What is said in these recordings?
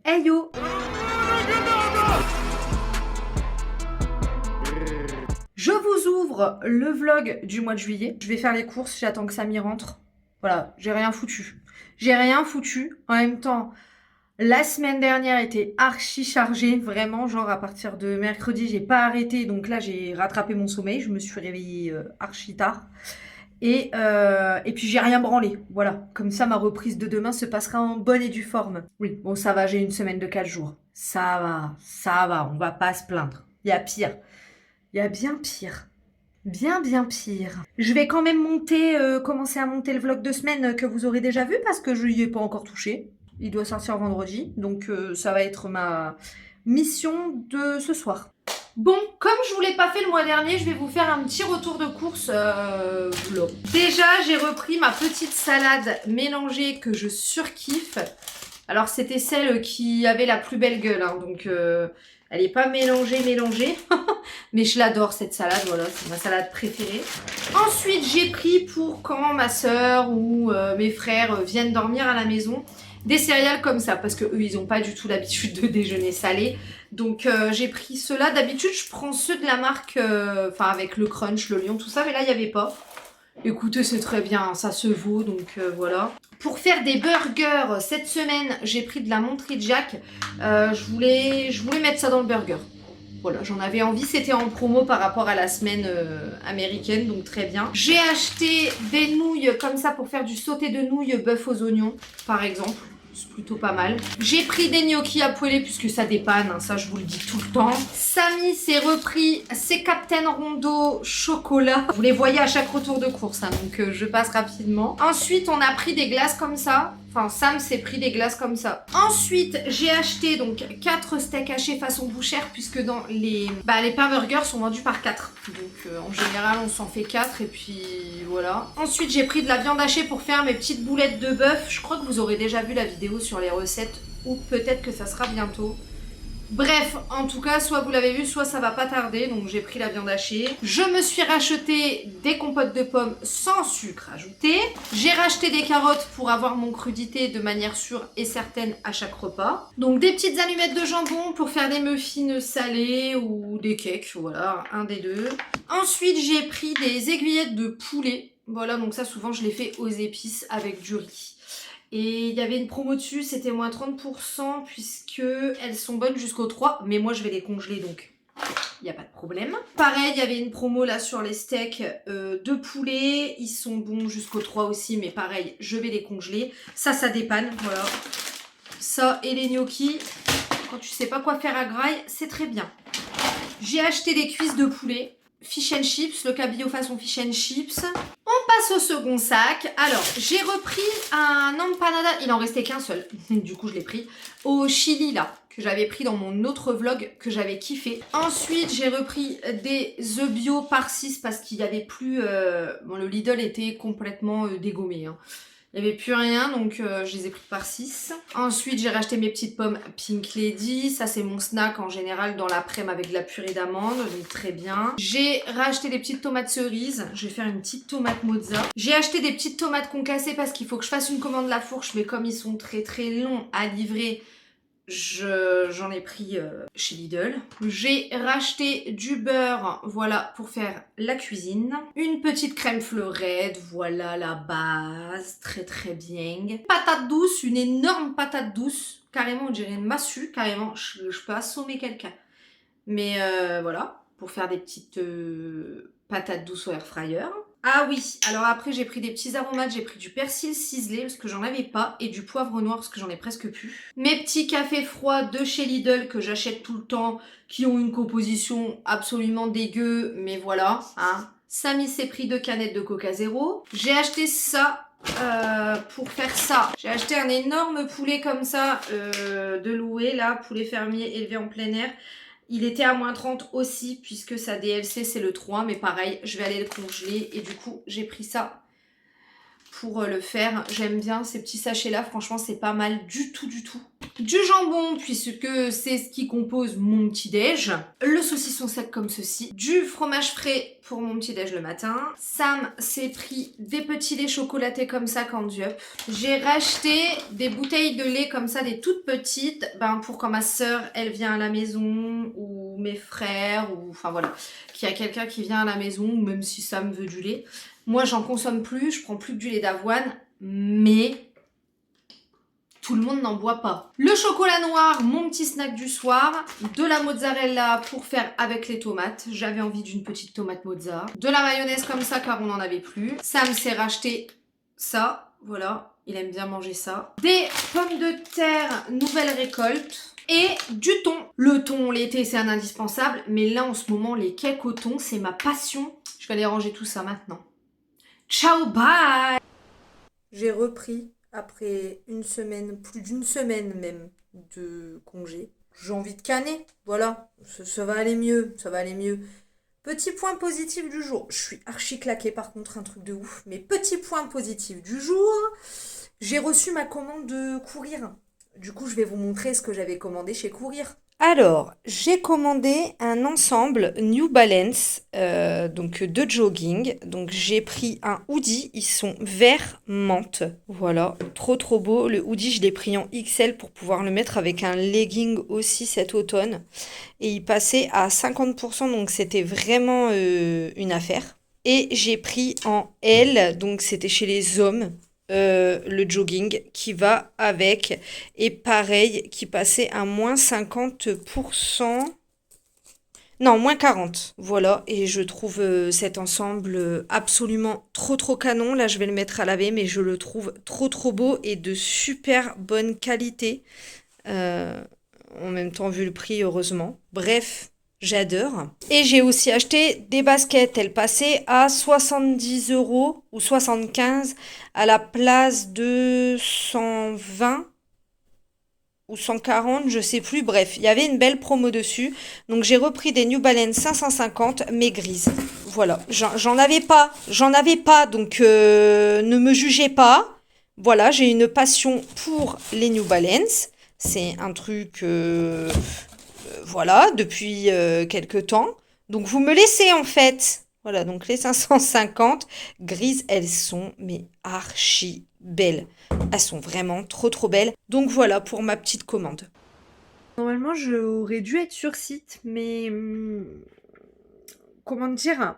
Hey yo! Je vous ouvre le vlog du mois de juillet. Je vais faire les courses, j'attends que Samy rentre. Voilà, j'ai rien foutu. J'ai rien foutu. En même temps, la semaine dernière était archi chargée, vraiment, genre à partir de mercredi, j'ai pas arrêté. Donc là, j'ai rattrapé mon sommeil, je me suis réveillée archi tard. Et puis j'ai rien branlé, voilà. Comme ça, ma reprise de demain se passera en bonne et due forme. Oui, bon, ça va, j'ai une semaine de 4 jours. Ça va, on va pas se plaindre. Il y a pire. Il y a bien pire. Bien pire. Je vais quand même commencer à monter le vlog de semaine que vous aurez déjà vu parce que je n'y ai pas encore touché. Il doit sortir vendredi, donc ça va être ma mission de ce soir. Bon, comme je vous l'ai pas fait le mois dernier, je vais vous faire un petit retour de course vlog. Déjà, j'ai repris ma petite salade mélangée que je surkiffe. Alors, c'était celle qui avait la plus belle gueule, hein, donc elle est pas mélangée, mais je l'adore cette salade, voilà, c'est ma salade préférée. Ensuite, j'ai pris pour quand ma soeur ou mes frères viennent dormir à la maison, des céréales comme ça, parce que eux, ils ont pas du tout l'habitude de déjeuner salé. Donc j'ai pris ceux-là. D'habitude, je prends ceux de la marque, enfin avec le Crunch, le Lion, tout ça, mais là, il n'y avait pas. Écoutez, c'est très bien, ça se vaut, donc voilà. Pour faire des burgers, cette semaine, j'ai pris de la Montrijack. Je voulais mettre ça dans le burger. Voilà, j'en avais envie, c'était en promo par rapport à la semaine américaine, donc très bien. J'ai acheté des nouilles comme ça pour faire du sauté de nouilles bœuf aux oignons, par exemple. C'est plutôt pas mal. J'ai pris des gnocchis à poêler puisque ça dépanne, hein, ça je vous le dis tout le temps. Samy s'est repris ses Captain Rondo chocolat. Vous les voyez à chaque retour de course, hein, donc je passe rapidement. Ensuite, on a pris des glaces comme ça. Enfin, Sam s'est pris des glaces comme ça. Ensuite, j'ai acheté donc 4 steaks hachés façon bouchère puisque dans les pains burgers sont vendus par 4. Donc en général, on s'en fait 4 et puis voilà. Ensuite, j'ai pris de la viande hachée pour faire mes petites boulettes de bœuf. Je crois que vous aurez déjà vu la vidéo sur les recettes ou peut-être que ça sera bientôt. Bref, en tout cas, soit vous l'avez vu, soit ça va pas tarder, donc j'ai pris la viande hachée. Je me suis racheté des compotes de pommes sans sucre ajouté. J'ai racheté des carottes pour avoir mon crudité de manière sûre et certaine à chaque repas. Donc des petites allumettes de jambon pour faire des muffins salés ou des cakes, voilà, un des deux. Ensuite, j'ai pris des aiguillettes de poulet. Voilà, donc ça souvent je les fais aux épices avec du riz. Et il y avait une promo dessus, c'était moins 30% puisque elles sont bonnes jusqu'au 3. Mais moi, je vais les congeler, donc il n'y a pas de problème. Pareil, il y avait une promo là sur les steaks de poulet. Ils sont bons jusqu'au 3 aussi, mais pareil, je vais les congeler. Ça dépanne, voilà. Ça et les gnocchis, quand tu sais pas quoi faire à graille, c'est très bien. J'ai acheté des cuisses de poulet. Fish and chips, le cabillaud façon fish and chips. On passe au second sac. Alors, j'ai repris un empanada, il en restait qu'un seul, du coup je l'ai pris, au chili là, que j'avais pris dans mon autre vlog, que j'avais kiffé. Ensuite, j'ai repris des œufs bio par 6 parce qu'il n'y avait plus... Bon, le Lidl était complètement dégommé, hein. Il n'y avait plus rien, donc je les ai pris par 6. Ensuite, j'ai racheté mes petites pommes Pink Lady. Ça, c'est mon snack en général dans l'après-midi avec de la purée d'amande, donc très bien. J'ai racheté des petites tomates cerises. Je vais faire une petite tomate mozza. J'ai acheté des petites tomates concassées parce qu'il faut que je fasse une commande la fourche, mais comme ils sont très longs à livrer, j'en ai pris chez Lidl. J'ai racheté du beurre, voilà, pour faire la cuisine. Une petite crème fleurette, voilà la base, très bien. Patate douce, une énorme patate douce, carrément on dirait une massue, carrément, je peux assommer quelqu'un. Mais voilà, pour faire des petites patates douces au air fryer. Ah oui, alors après j'ai pris des petits aromates, j'ai pris du persil ciselé parce que j'en avais pas et du poivre noir parce que j'en ai presque plus. Mes petits cafés froids de chez Lidl que j'achète tout le temps, qui ont une composition absolument dégueu, mais voilà, hein. Samy s'est pris 2 canettes de Coca Zéro. J'ai acheté ça pour faire ça. J'ai acheté un énorme poulet comme ça de louer là, poulet fermier élevé en plein air. Il était à moins 30 aussi puisque sa DLC c'est le 3, mais pareil, je vais aller le congeler et du coup j'ai pris ça pour le faire. J'aime bien ces petits sachets là, franchement c'est pas mal du tout. du jambon, puisque c'est ce qui compose mon petit-déj, le saucisson sec comme ceci, du fromage frais pour mon petit-déj le matin. Sam s'est pris des petits laits chocolatés comme ça Candy Up. J'ai racheté des bouteilles de lait comme ça, des toutes petites, pour quand ma soeur elle vient à la maison, ou mes frères, ou enfin voilà, qu'il y a quelqu'un qui vient à la maison, ou même si Sam veut du lait. Moi j'en consomme plus, je prends plus que du lait d'avoine, mais tout le monde n'en boit pas. Le chocolat noir, mon petit snack du soir. De la mozzarella pour faire avec les tomates. J'avais envie d'une petite tomate mozza. De la mayonnaise comme ça car on n'en avait plus. Sam s'est racheté ça. Voilà, il aime bien manger ça. Des pommes de terre nouvelle récolte. Et du thon. Le thon, l'été, c'est un indispensable. Mais là, en ce moment, les cakes au thon, c'est ma passion. Je vais aller ranger tout ça maintenant. Ciao, bye! J'ai repris après une semaine, plus d'une semaine même de congé. J'ai envie de canner, voilà, ça va aller mieux, ça va aller mieux. Petit point positif du jour, je suis archi claquée par contre, un truc de ouf, mais petit point positif du jour, j'ai reçu ma commande de Courir. Du coup, je vais vous montrer ce que j'avais commandé chez Courir. Alors, j'ai commandé un ensemble New Balance, donc de jogging. Donc j'ai pris un hoodie, ils sont vert menthe. Voilà, trop trop beau. Le hoodie, je l'ai pris en XL pour pouvoir le mettre avec un legging aussi cet automne. Et il passait à 50%, donc c'était vraiment une affaire. Et j'ai pris en L, donc c'était chez les hommes. Le jogging qui va avec et pareil qui passait à moins 50%, non moins 40, voilà, et je trouve cet ensemble absolument trop trop canon. Là je vais le mettre à laver mais je le trouve trop trop beau et de super bonne qualité. En même temps vu le prix heureusement, bref, j'adore. Et j'ai aussi acheté des baskets. Elles passaient à 70 € ou 75 à la place de 120 ou 140, je sais plus. Bref, il y avait une belle promo dessus. Donc j'ai repris des New Balance 550 mais grises. Voilà, j'en avais pas. Donc ne me jugez pas. Voilà, j'ai une passion pour les New Balance. C'est un truc voilà, depuis quelques temps. Donc vous me laissez en fait. Voilà, donc les 550 grises, elles sont mais archi belles. Elles sont vraiment trop trop belles. Donc voilà pour ma petite commande. Normalement, j'aurais dû être sur site, mais comment dire,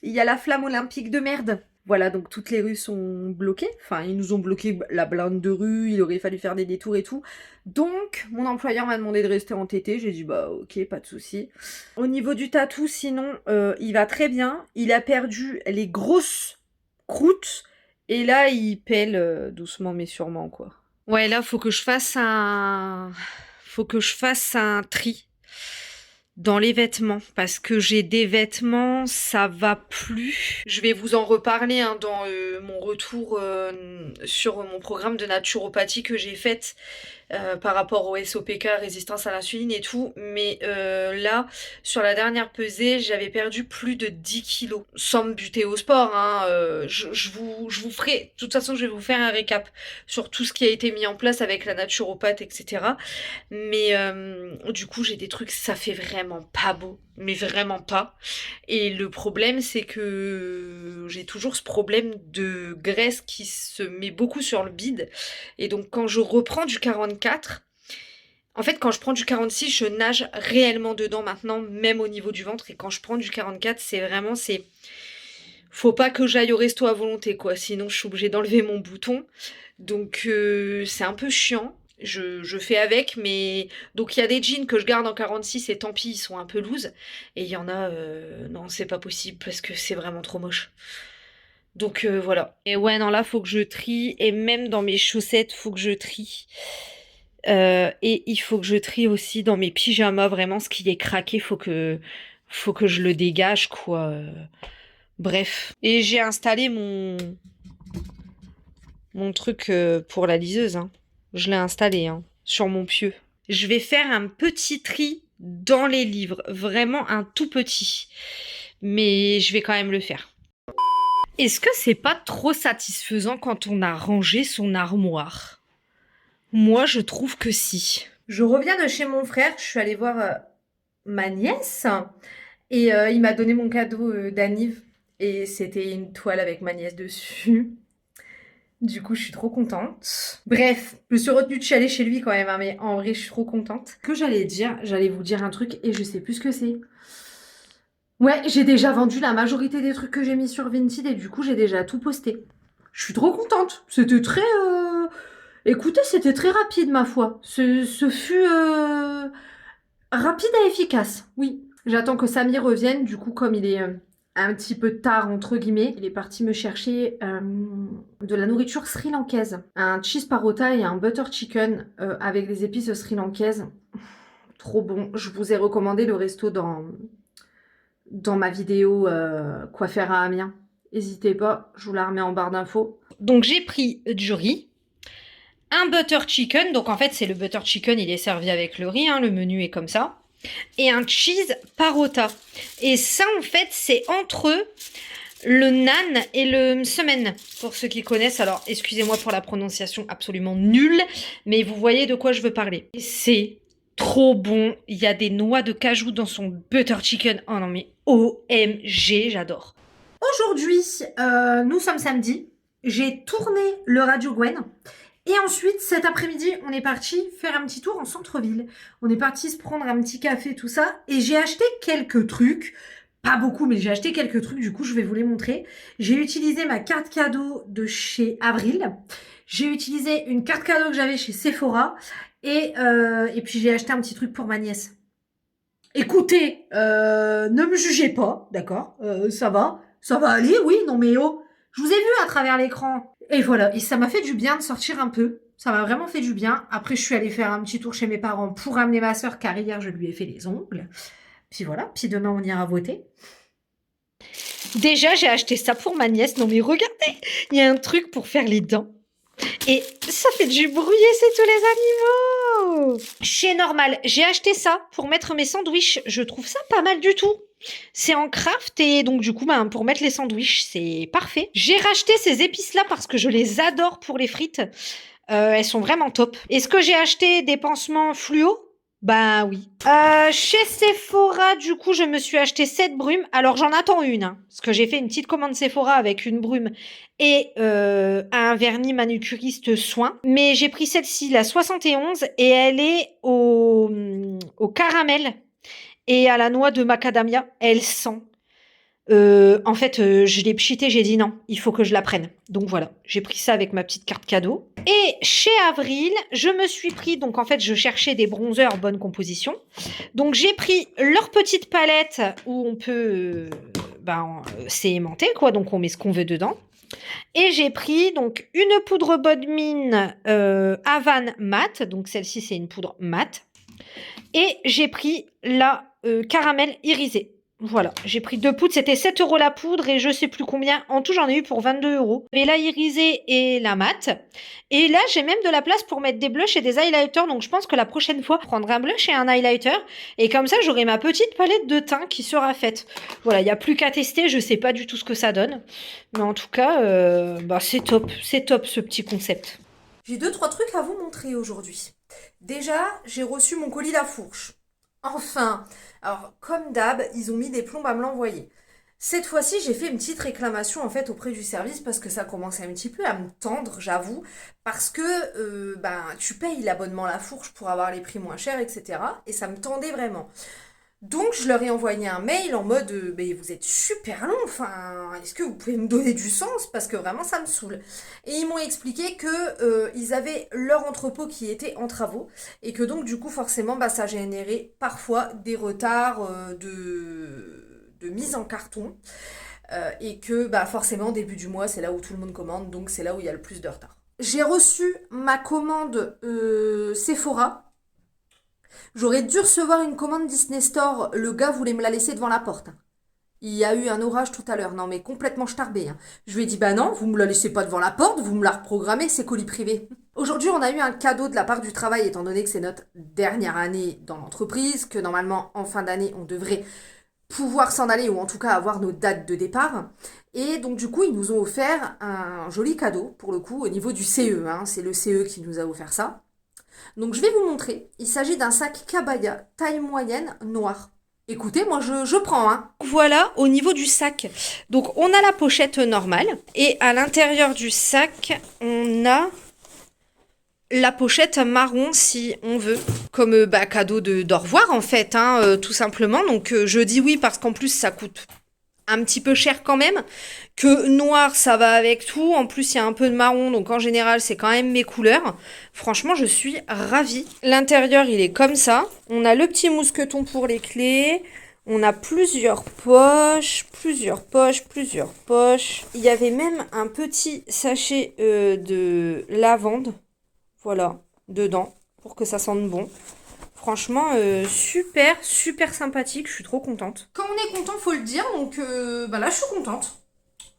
il y a la flamme olympique de merde. Voilà, donc toutes les rues sont bloquées. Enfin, ils nous ont bloqué la blinde de rue, il aurait fallu faire des détours et tout. Donc, mon employeur m'a demandé de rester entêté. J'ai dit, bah ok, pas de souci. Au niveau du tatou, sinon, il va très bien. Il a perdu les grosses croûtes. Et là, il pèle doucement mais sûrement, quoi. Ouais, là, faut que je fasse un tri dans les vêtements parce que j'ai des vêtements, ça va plus. Je vais vous en reparler dans mon retour sur mon programme de naturopathie que j'ai fait par rapport au SOPK, résistance à l'insuline et tout. Mais là, sur la dernière pesée, j'avais perdu plus de 10 kilos. Sans me buter au sport, hein. Je vous ferai, de toute façon, je vais vous faire un récap sur tout ce qui a été mis en place avec la naturopathe, etc. Mais du coup, j'ai des trucs, ça fait vraiment pas beau. Mais vraiment pas. Et le problème, c'est que j'ai toujours ce problème de graisse qui se met beaucoup sur le bide. Et donc, quand je reprends du 44, en fait, quand je prends du 46, je nage réellement dedans maintenant, même au niveau du ventre. Et quand je prends du 44, c'est... Faut pas que j'aille au resto à volonté, quoi. Sinon, je suis obligée d'enlever mon bouton. Donc, c'est un peu chiant. Je fais avec, mais... Donc, il y a des jeans que je garde en 46 et tant pis, ils sont un peu loose. Et il y en a... Non, c'est pas possible parce que c'est vraiment trop moche. Donc, voilà. Et ouais, non, là, faut que je trie. Et même dans mes chaussettes, faut que je trie. Et il faut que je trie aussi dans mes pyjamas. Vraiment, ce qui est craqué, faut que je le dégage, quoi. Bref. Et j'ai installé mon truc pour la liseuse, hein. Je l'ai installé hein, sur mon pieu. Je vais faire un petit tri dans les livres. Vraiment un tout petit. Mais je vais quand même le faire. Est-ce que c'est pas trop satisfaisant quand on a rangé son armoire ? Moi, je trouve que si. Je reviens de chez mon frère, je suis allée voir ma nièce et il m'a donné mon cadeau d'anniv et c'était une toile avec ma nièce dessus. Du coup, je suis trop contente. Bref, je me suis retenue de chialer chez lui quand même, hein, mais en vrai, je suis trop contente. Que j'allais dire, j'allais vous dire un truc et je sais plus ce que c'est. Ouais, j'ai déjà vendu la majorité des trucs que j'ai mis sur Vinted et du coup, j'ai déjà tout posté. Je suis trop contente. C'était très... Écoutez, c'était très rapide, ma foi. Ce fut rapide et efficace, oui. J'attends que Samy revienne, du coup, comme il est un petit peu tard, entre guillemets, il est parti me chercher de la nourriture sri-lankaise. Un cheese parota et un butter chicken avec des épices sri-lankaises. Trop bon. Je vous ai recommandé le resto dans ma vidéo quoi faire à Amiens. N'hésitez pas, je vous la remets en barre d'infos. Donc j'ai pris du riz, un butter chicken, donc en fait c'est le butter chicken, il est servi avec le riz, hein, le menu est comme ça, et un cheese parota. Et ça en fait c'est entre le nan et le semen, pour ceux qui connaissent. Alors excusez-moi pour la prononciation absolument nulle, mais vous voyez de quoi je veux parler. C'est trop bon, il y a des noix de cajou dans son butter chicken. Oh non mais OMG, j'adore. Aujourd'hui, nous sommes samedi. J'ai tourné le Radio Gwen. Et ensuite, cet après-midi, on est parti faire un petit tour en centre-ville. On est parti se prendre un petit café, tout ça. Et j'ai acheté quelques trucs. Pas beaucoup, mais j'ai acheté quelques trucs. Du coup, je vais vous les montrer. J'ai utilisé ma carte cadeau de chez Avril. J'ai utilisé une carte cadeau que j'avais chez Sephora. Et puis, j'ai acheté un petit truc pour ma nièce. Écoutez, ne me jugez pas, d'accord, ça va aller, oui, non mais oh, je vous ai vu à travers l'écran. Et voilà, et ça m'a fait du bien de sortir un peu, ça m'a vraiment fait du bien. Après, je suis allée faire un petit tour chez mes parents pour amener ma soeur, car hier, je lui ai fait les ongles. Puis voilà, puis demain, on ira voter. Déjà, j'ai acheté ça pour ma nièce. Non mais regardez, il y a un truc pour faire les dents. Et ça fait du bruit et c'est tous les animaux. Chez Normal, j'ai acheté ça pour mettre mes sandwichs. Je trouve ça pas mal du tout. C'est en craft et donc du coup, pour mettre les sandwichs, c'est parfait. J'ai racheté ces épices-là parce que je les adore pour les frites. Elles sont vraiment top. Est-ce que j'ai acheté des pansements fluo? Bah oui. Chez Sephora, du coup, je me suis acheté cette brume. Alors, j'en attends une, hein, parce que j'ai fait une petite commande Sephora avec une brume et un vernis manucuriste soin. Mais j'ai pris celle-ci, la 71, et elle est au caramel et à la noix de macadamia. Elle sent. En fait, je l'ai pchité, j'ai dit non, il faut que je la prenne. Donc voilà, j'ai pris ça avec ma petite carte cadeau. Et chez Avril, je me suis pris, donc en fait, je cherchais des bronzers bonne composition. Donc j'ai pris leur petite palette où on peut, c'est aimanté quoi, donc on met ce qu'on veut dedans. Et j'ai pris donc une poudre bonne mine Havane mat, donc celle-ci c'est une poudre mat. Et j'ai pris la caramel irisé. Voilà, j'ai pris 2 poudres, c'était 7 € la poudre et je sais plus combien. En tout, j'en ai eu pour 22 €. J'avais la irisée et la mat. Et là, j'ai même de la place pour mettre des blushs et des highlighters. Donc, je pense que la prochaine fois, je prendrai un blush et un highlighter. Et comme ça, j'aurai ma petite palette de teint qui sera faite. Voilà, il n'y a plus qu'à tester. Je sais pas du tout ce que ça donne. Mais en tout cas, c'est top. C'est top ce petit concept. J'ai 2-3 trucs à vous montrer aujourd'hui. Déjà, j'ai reçu mon colis La Fourche. Enfin, alors comme d'hab, ils ont mis des plombes à me l'envoyer. Cette fois-ci, j'ai fait une petite réclamation en fait auprès du service parce que ça commençait un petit peu à me tendre, j'avoue, parce que tu payes l'abonnement La Fourche pour avoir les prix moins chers, etc. Et ça me tendait vraiment. Donc je leur ai envoyé un mail en mode vous êtes super long, enfin est-ce que vous pouvez me donner du sens parce que vraiment ça me saoule. Et ils m'ont expliqué que ils avaient leur entrepôt qui était en travaux et que donc du coup forcément ça générait parfois des retards de mise en carton et que forcément début du mois c'est là où tout le monde commande donc c'est là où il y a le plus de retard. J'ai reçu ma commande Sephora. J'aurais dû recevoir une commande Disney Store. Le gars voulait me la laisser devant la porte. Il y a eu un orage tout à l'heure. Non, mais complètement starbé. Je lui ai dit, bah non, vous me la laissez pas devant la porte, vous me la reprogrammez, c'est colis privé. Aujourd'hui, on a eu un cadeau de la part du travail, étant donné que c'est notre dernière année dans l'entreprise, que normalement, en fin d'année, on devrait pouvoir s'en aller, ou en tout cas avoir nos dates de départ. Et donc, du coup, ils nous ont offert un joli cadeau, pour le coup, au niveau du CE. C'est le CE qui nous a offert ça. Donc je vais vous montrer. Il s'agit d'un sac Kabaya, taille moyenne, noir. Écoutez, moi je prends, hein. Voilà au niveau du sac. Donc on a la pochette normale et à l'intérieur du sac, on a la pochette marron si on veut, comme cadeau d'au revoir en fait, hein, tout simplement. Donc je dis oui parce qu'en plus ça coûte un petit peu cher quand même, que noir ça va avec tout, en plus il y a un peu de marron, donc en général c'est quand même mes couleurs. Franchement je suis ravie. L'intérieur il est comme ça, on a le petit mousqueton pour les clés, on a plusieurs poches. Il y avait même un petit sachet de lavande, voilà, dedans, pour que ça sente bon. Franchement, super sympathique, je suis trop contente. Quand on est content, faut le dire, donc là je suis contente.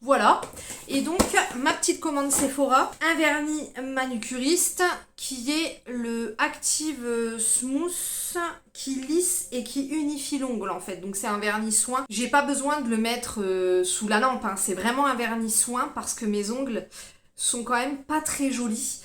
Voilà. Et donc, ma petite commande Sephora, un vernis manucuriste qui est le Active Smooth qui lisse et qui unifie l'ongle en fait. Donc c'est un vernis soin. J'ai pas besoin de le mettre sous la lampe, hein. C'est vraiment un vernis soin parce que mes ongles sont quand même pas très jolis.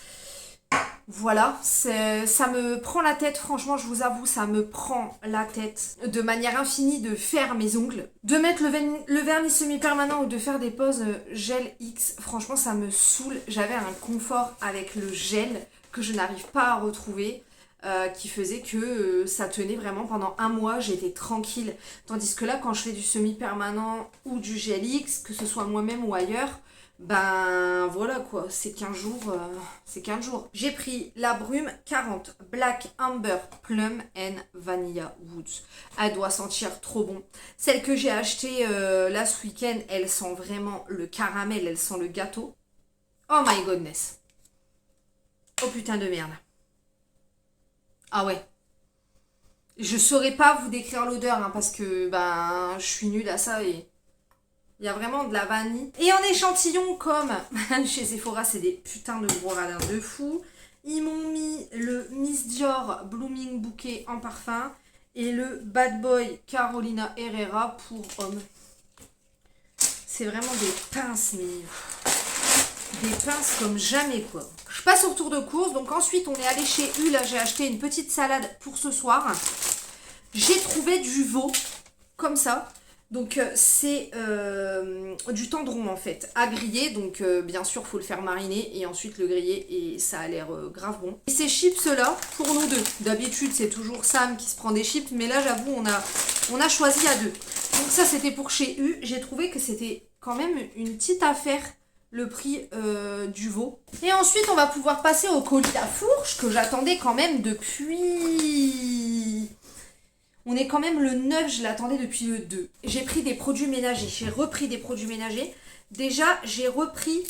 Voilà, ça me prend la tête, franchement je vous avoue, ça me prend la tête de manière infinie de faire mes ongles. De mettre le vernis semi-permanent ou de faire des poses gel X, franchement ça me saoule. J'avais un confort avec le gel que je n'arrive pas à retrouver, qui faisait que ça tenait vraiment pendant un mois, j'étais tranquille. Tandis que là quand je fais du semi-permanent ou du gel X, que ce soit moi-même ou ailleurs, ben voilà quoi, c'est 15 jours, c'est 15 jours. J'ai pris la brume 40 Black Amber Plum and Vanilla Woods. Elle doit sentir trop bon. Celle que j'ai achetée là ce week-end, elle sent vraiment le caramel, elle sent le gâteau. Oh my goodness. Oh putain de merde. Ah ouais. Je saurais pas vous décrire l'odeur, hein, parce que ben je suis nulle à ça et... Il y a vraiment de la vanille. Et en échantillon, comme chez Sephora, c'est des putains de gros radins de fou. Ils m'ont mis le Miss Dior Blooming Bouquet en parfum et le Bad Boy Carolina Herrera pour homme. C'est vraiment des pinces, mais des pinces comme jamais quoi. Je passe au retour de course. Donc ensuite, on est allé chez U. Là, j'ai acheté une petite salade pour ce soir. J'ai trouvé du veau, comme ça. Donc c'est du tendron en fait, à griller, donc bien sûr il faut le faire mariner et ensuite le griller et ça a l'air grave bon. Et ces chips là, pour nous deux, d'habitude c'est toujours Sam qui se prend des chips, mais là j'avoue on a choisi à deux. Donc ça c'était pour chez U, j'ai trouvé que c'était quand même une petite affaire le prix du veau. Et ensuite on va pouvoir passer au colis La Fourche que j'attendais quand même depuis... On est quand même le 9, je l'attendais depuis le 2. J'ai pris des produits ménagers, j'ai repris des produits ménagers. Déjà, j'ai repris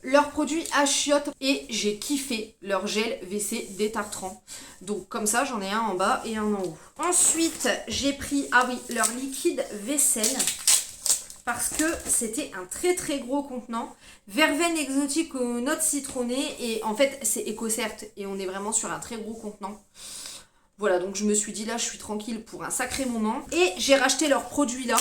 leurs produits à chiottes et j'ai kiffé leur gel WC détartrant. Donc comme ça, j'en ai un en bas et un en haut. Ensuite, j'ai pris, ah oui, leur liquide vaisselle parce que c'était un très gros contenant. Verveine exotique aux notes citronnées et en fait, c'est EcoCert et on est vraiment sur un très gros contenant. Voilà, donc je me suis dit là, je suis tranquille pour un sacré moment. Et j'ai racheté leurs produits là.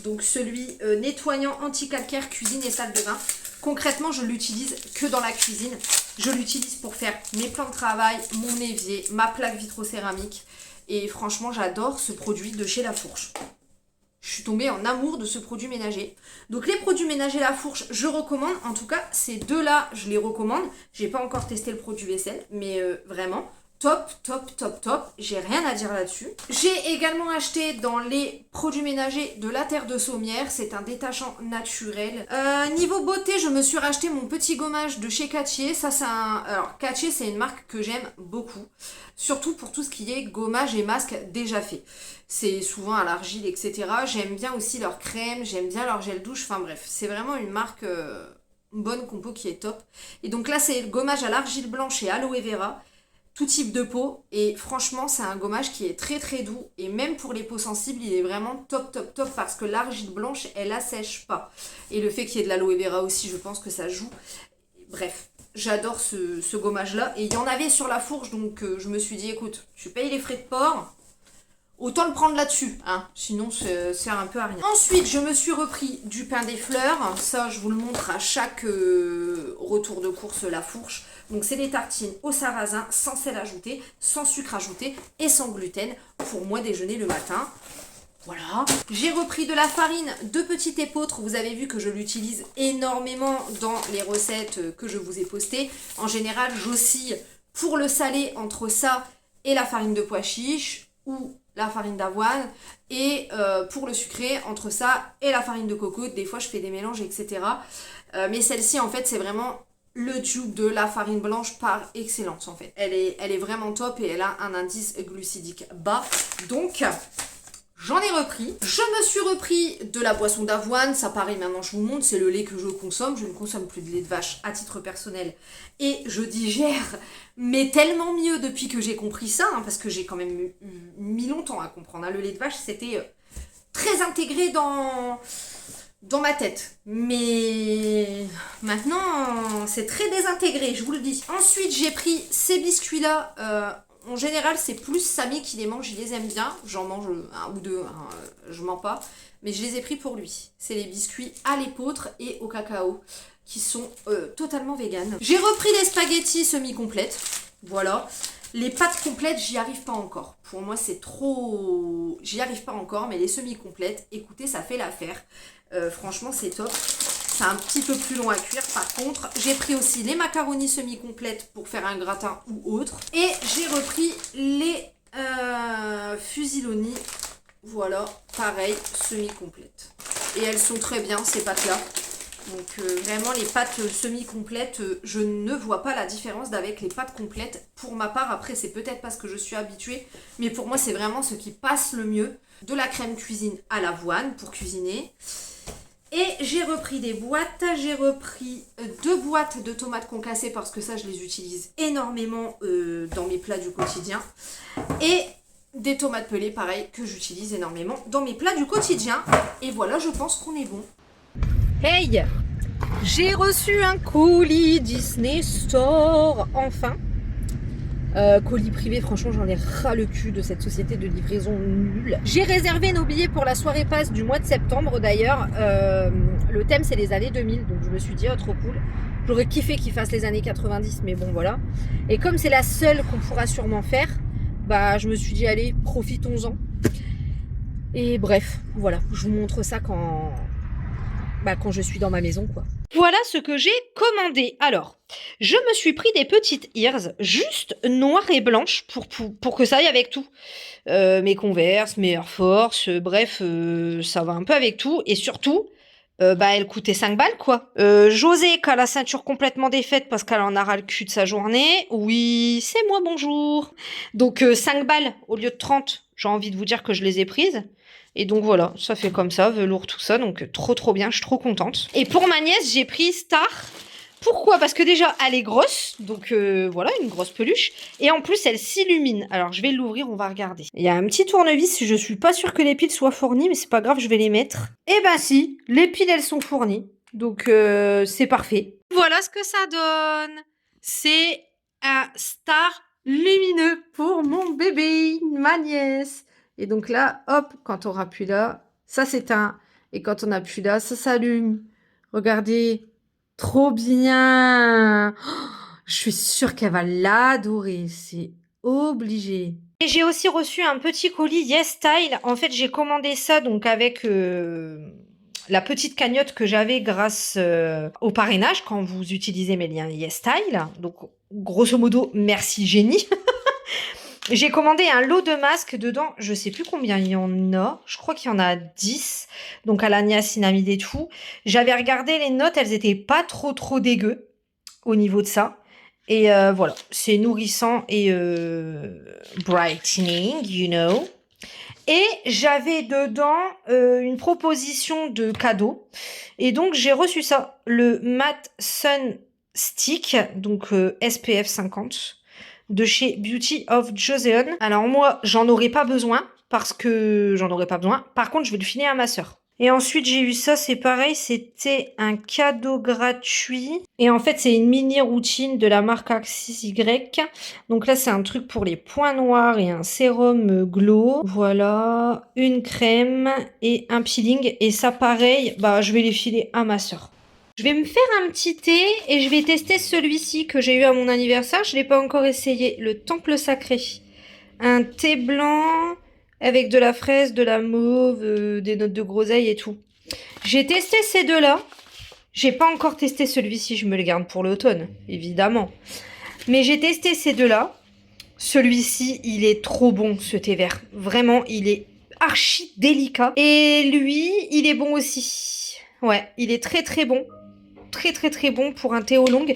Donc celui nettoyant anti-calcaire cuisine et salle de bain. Concrètement, je l'utilise que dans la cuisine. Je l'utilise pour faire mes plans de travail, mon évier, ma plaque vitrocéramique. Et franchement, j'adore ce produit de chez La Fourche. Je suis tombée en amour de ce produit ménager. Donc les produits ménagers La Fourche, je recommande. En tout cas, ces deux-là, je les recommande. J'ai pas encore testé le produit vaisselle, mais vraiment... Top, j'ai rien à dire là-dessus. J'ai également acheté dans les produits ménagers de la terre de Sommières, c'est un détachant naturel. Niveau beauté, je me suis racheté mon petit gommage de chez Cattier. Ça, c'est un... Alors, Cattier, c'est une marque que j'aime beaucoup. Surtout pour tout ce qui est gommage et masque déjà fait. C'est souvent à l'argile, etc. J'aime bien aussi leur crème, j'aime bien leur gel douche. Enfin bref, c'est vraiment une marque... une bonne compo qui est top. Et donc là, c'est le gommage à l'argile blanche et aloe vera. Tout type de peau et franchement c'est un gommage qui est très doux et même pour les peaux sensibles il est vraiment top parce que l'argile blanche elle assèche pas et le fait qu'il y ait de l'aloe vera aussi je pense que ça joue. Bref, j'adore ce gommage là et il y en avait sur La Fourche donc je me suis dit écoute tu payes les frais de port, autant le prendre là-dessus, hein, sinon ça sert un peu à rien. Ensuite, je me suis repris du pain des fleurs. Ça, je vous le montre à chaque retour de course La Fourche. Donc c'est des tartines au sarrasin, sans sel ajouté, sans sucre ajouté et sans gluten pour moi déjeuner le matin. Voilà. J'ai repris de la farine de petite épeautre. Vous avez vu que je l'utilise énormément dans les recettes que je vous ai postées. En général, j'oscille pour le salé entre ça et la farine de pois chiche ou la farine d'avoine. Et pour le sucré, entre ça et la farine de coco. Des fois, je fais des mélanges, etc. Mais celle-ci, en fait, c'est vraiment le tube de la farine blanche par excellence, en fait. Elle est vraiment top et elle a un indice glucidique bas. Donc... j'en ai repris. Je me suis repris de la boisson d'avoine. Ça pareil, maintenant je vous montre, c'est le lait que je consomme. Je ne consomme plus de lait de vache à titre personnel. Et je digère, mais tellement mieux depuis que j'ai compris ça. Hein, parce que j'ai quand même mis longtemps à comprendre. Hein. Le lait de vache, c'était très intégré dans ma tête. Mais maintenant, c'est très désintégré, je vous le dis. Ensuite, j'ai pris ces biscuits-là. En général, c'est plus Samy qui les mange, il les aime bien. J'en mange un ou deux, hein, je mens pas. Mais je les ai pris pour lui. C'est les biscuits à l'épeautre et au cacao qui sont totalement véganes. J'ai repris les spaghettis semi-complètes. Voilà. Les pâtes complètes, j'y arrive pas encore. Pour moi, c'est trop... j'y arrive pas encore, mais les semi-complètes, écoutez, ça fait l'affaire. Franchement, c'est top. C'est un petit peu plus long à cuire. Par contre, j'ai pris aussi les macaronis semi-complètes pour faire un gratin ou autre. Et j'ai repris les fusillonis. Voilà, pareil, semi-complètes. Et elles sont très bien, ces pâtes-là. Donc vraiment, les pâtes semi-complètes, je ne vois pas la différence d'avec les pâtes complètes. Pour ma part, après, c'est peut-être parce que je suis habituée. Mais pour moi, c'est vraiment ce qui passe le mieux. De la crème cuisine à l'avoine pour cuisiner. Et j'ai repris des boîtes, j'ai repris 2 boîtes de tomates concassées parce que ça je les utilise énormément dans mes plats du quotidien. Et des tomates pelées pareil que j'utilise énormément dans mes plats du quotidien. Et voilà, je pense qu'on est bon. Hey, j'ai reçu un colis Disney Store, enfin. Colis privé, franchement j'en ai ras le cul de cette société de livraison nulle. J'ai réservé nos billets pour la soirée passe du mois de septembre d'ailleurs. Le thème c'est les années 2000, donc je me suis dit oh trop cool. J'aurais kiffé qu'ils fassent les années 90, mais bon voilà. Et comme c'est la seule qu'on pourra sûrement faire, bah je me suis dit allez profitons-en. Et bref, voilà, je vous montre ça quand je suis dans ma maison quoi. Voilà ce que j'ai commandé. Alors, je me suis pris des petites ears, juste noires et blanches, pour que ça aille avec tout. Mes Converse, mes Air Force, bref, ça va un peu avec tout. Et surtout, elle coûtait 5 balles, quoi. José, qui a la ceinture complètement défaite parce qu'elle en a ras le cul de sa journée. Oui, c'est moi, bonjour. Donc, 5 balles au lieu de 30. J'ai envie de vous dire que je les ai prises. Et donc voilà, ça fait comme ça, velours, tout ça. Donc trop bien, je suis trop contente. Et pour ma nièce, j'ai pris Star. Pourquoi? Parce que déjà, elle est grosse. Donc voilà, une grosse peluche. Et en plus, elle s'illumine. Alors, je vais l'ouvrir, on va regarder. Il y a un petit tournevis. Je suis pas sûre que les piles soient fournies, mais c'est pas grave, je vais les mettre. Eh ben si, les piles, elles sont fournies. Donc c'est parfait. Voilà ce que ça donne. C'est un Star lumineux pour mon bébé, ma nièce. Et donc là, hop, quand on appuie là, ça s'éteint. Et quand on appuie là, ça s'allume. Regardez, trop bien. Oh, je suis sûre qu'elle va l'adorer, c'est obligé. Et j'ai aussi reçu un petit colis Yes Style. En fait, j'ai commandé ça donc avec la petite cagnotte que j'avais grâce au parrainage quand vous utilisez mes liens Yes Style. Donc, grosso modo, merci génie. J'ai commandé un lot de masques dedans, je sais plus combien il y en a, je crois qu'il y en a 10, donc à la niacinamide et tout. J'avais regardé les notes, elles étaient pas trop dégueu au niveau de ça. Et voilà, c'est nourrissant et brightening, you know. Et j'avais dedans une proposition de cadeau. Et donc j'ai reçu ça, le Matte Sun Stick, donc SPF 50. De chez Beauty of Joseon. Alors moi, j'en aurais pas besoin parce que j'en aurais pas besoin. Par contre, je vais le filer à ma sœur. Et ensuite, j'ai eu ça, c'est pareil, c'était un cadeau gratuit. Et en fait, c'est une mini routine de la marque Axis Y. Donc là, c'est un truc pour les points noirs et un sérum glow. Voilà, une crème et un peeling. Et ça, pareil, je vais les filer à ma sœur. Je vais me faire un petit thé et je vais tester celui-ci que j'ai eu à mon anniversaire. Je ne l'ai pas encore essayé. Le Temple Sacré. Un thé blanc avec de la fraise, de la mauve, des notes de groseille et tout. J'ai testé ces deux-là. J'ai pas encore testé celui-ci. Je me le garde pour l'automne, évidemment. Mais j'ai testé ces deux-là. Celui-ci, il est trop bon, ce thé vert. Vraiment, il est archi délicat. Et lui, il est bon aussi. Ouais, il est très très bon. Très très très bon pour un thé oolong.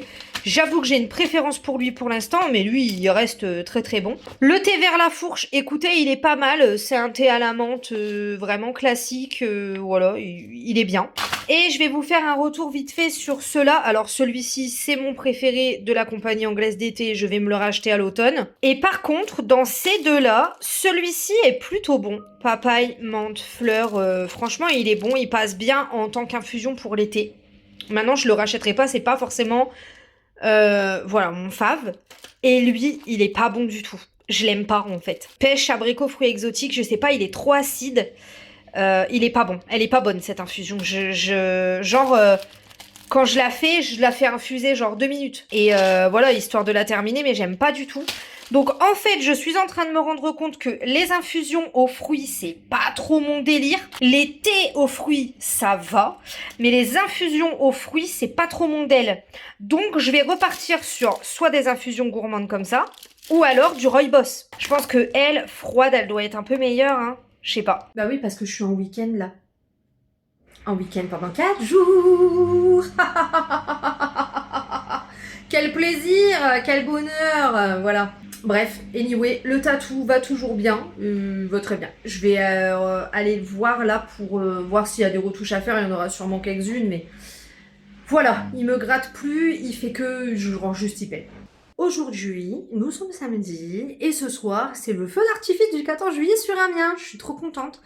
J'avoue que j'ai une préférence pour lui pour l'instant, mais lui, il reste très très bon. Le thé vert la fourche, écoutez, il est pas mal. C'est un thé à la menthe vraiment classique. Voilà, il est bien. Et je vais vous faire un retour vite fait sur ceux-là. Alors celui-ci, c'est mon préféré de la compagnie anglaise d'été. Je vais me le racheter à l'automne. Et par contre, dans ces deux-là, celui-ci est plutôt bon. Papaye, menthe, fleur. Franchement, il est bon. Il passe bien en tant qu'infusion pour l'été. Maintenant, je le rachèterai pas. C'est pas forcément... voilà, mon fave. Et lui, il est pas bon du tout. Je l'aime pas, en fait. Pêche, abricot, fruits exotiques, je sais pas, il est trop acide. Il est pas bon. Elle est pas bonne, cette infusion. Genre, quand je la fais infuser genre 2 minutes. Et voilà, histoire de la terminer, mais j'aime pas du tout. Donc, en fait, je suis en train de me rendre compte que les infusions aux fruits, c'est pas trop mon délire. Les thés aux fruits, ça va. Mais les infusions aux fruits, c'est pas trop mon délire. Donc, je vais repartir sur soit des infusions gourmandes comme ça, ou alors du rooibos. Je pense que elle, froide, elle doit être un peu meilleure, hein. Je sais pas. Bah oui, parce que je suis en week-end là. En week-end pendant 4 jours. Quel plaisir, quel bonheur, voilà. Bref, anyway, le tatou va toujours bien, va très bien. Je vais aller le voir là pour voir s'il y a des retouches à faire, il y en aura sûrement quelques-unes, mais voilà, il me gratte plus, il fait que je rends juste hyper. Aujourd'hui, nous sommes samedi, et ce soir, c'est le feu d'artifice du 14 juillet sur Amiens. Je suis trop contente.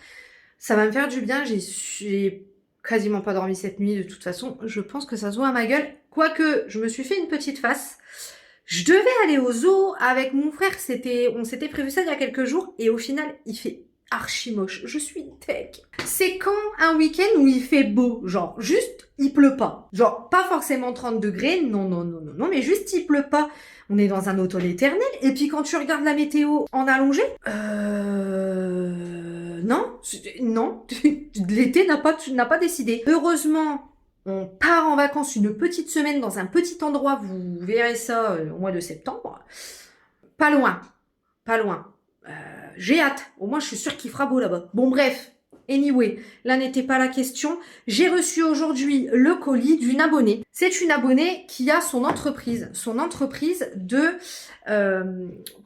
Ça va me faire du bien, j'ai quasiment pas dormi cette nuit de toute façon. Je pense que ça se voit à ma gueule. Quoique, je me suis fait une petite face. Je devais aller au zoo avec mon frère, on s'était prévu ça il y a quelques jours, et au final, il fait archi moche. Je suis tech. C'est quand un week-end où il fait beau, genre juste il pleut pas. Genre pas forcément 30 degrés, non, mais juste il pleut pas. On est dans un automne éternel, et puis quand tu regardes la météo en allongé, non, l'été n'a pas décidé. Heureusement, on part en vacances une petite semaine dans un petit endroit, vous verrez ça au mois de septembre. Pas loin. J'ai hâte, au moins je suis sûre qu'il fera beau là-bas. Bon bref, anyway, là n'était pas la question. J'ai reçu aujourd'hui le colis d'une abonnée. C'est une abonnée qui a son entreprise de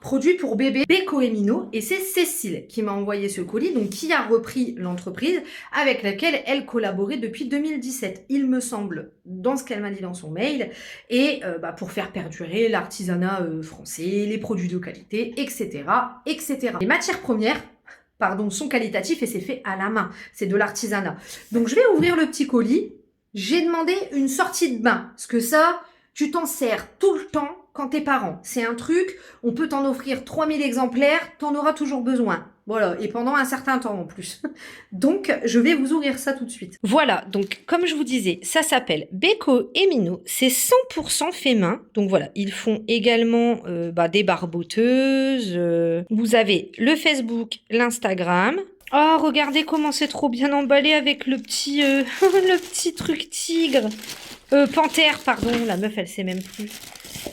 produits pour bébés Beko et Mino, et c'est Cécile qui m'a envoyé ce colis, donc qui a repris l'entreprise avec laquelle elle collaborait depuis 2017, il me semble, dans ce qu'elle m'a dit dans son mail, et pour faire perdurer l'artisanat français, les produits de qualité, etc., etc. Les matières premières, sont qualitatifs et c'est fait à la main. C'est de l'artisanat. Donc je vais ouvrir le petit colis. J'ai demandé une sortie de bain. Parce que ça, tu t'en sers tout le temps quand t'es parent. C'est un truc, on peut t'en offrir 3000 exemplaires, t'en auras toujours besoin. Voilà, et pendant un certain temps en plus. Donc, je vais vous ouvrir ça tout de suite. Voilà, donc comme je vous disais, ça s'appelle Beko et Mino. C'est 100% fait main. Donc voilà, ils font également des barboteuses. Vous avez le Facebook, l'Instagram. Oh, regardez comment c'est trop bien emballé avec le petit, le petit truc tigre. Panthère, pardon, la meuf, elle sait même plus.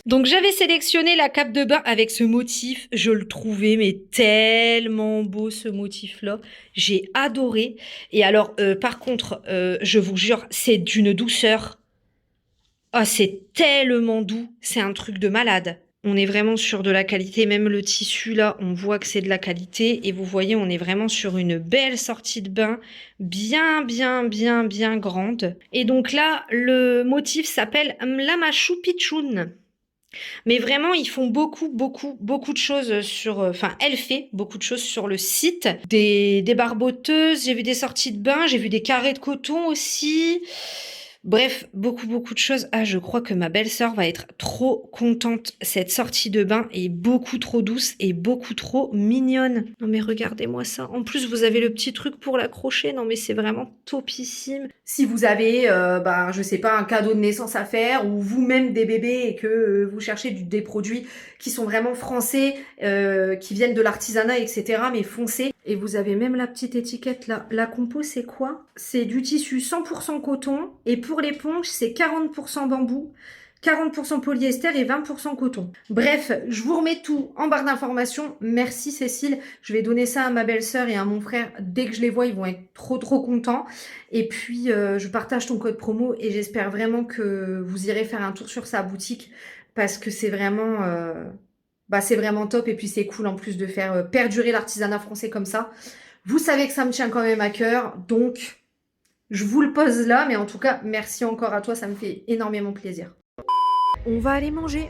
Donc j'avais sélectionné la cape de bain avec ce motif, je le trouvais mais tellement beau ce motif-là, j'ai adoré. Et alors par contre, je vous jure, c'est d'une douceur. Ah, c'est tellement doux, c'est un truc de malade. On est vraiment sur de la qualité, même le tissu là, on voit que c'est de la qualité. Et vous voyez, on est vraiment sur une belle sortie de bain, bien grande. Et donc là, le motif s'appelle Mlamachu Pichoun. Mais vraiment, ils font beaucoup de choses sur... elle fait beaucoup de choses sur le site. Des barboteuses, j'ai vu des sorties de bain, j'ai vu des carrés de coton aussi. Bref, beaucoup de choses. Ah, je crois que ma belle-sœur va être trop contente. Cette sortie de bain est beaucoup trop douce et beaucoup trop mignonne. Non mais regardez-moi ça. En plus, vous avez le petit truc pour l'accrocher. Non mais c'est vraiment topissime. Si vous avez, je sais pas, un cadeau de naissance à faire ou vous-même des bébés et que vous cherchez des produits qui sont vraiment français, qui viennent de l'artisanat, etc. Mais foncez. Et vous avez même la petite étiquette là. La compo, c'est quoi? C'est du tissu 100% coton. Et pour l'éponge, c'est 40% bambou, 40% polyester et 20% coton. Bref, je vous remets tout en barre d'informations. Merci Cécile. Je vais donner ça à ma belle-sœur et à mon frère. Dès que je les vois, ils vont être trop contents. Et puis, je partage ton code promo et j'espère vraiment que vous irez faire un tour sur sa boutique parce que c'est vraiment top. Et puis, c'est cool en plus de faire perdurer l'artisanat français comme ça. Vous savez que ça me tient quand même à cœur. Donc, je vous le pose là. Mais en tout cas, merci encore à toi. Ça me fait énormément plaisir. On va aller manger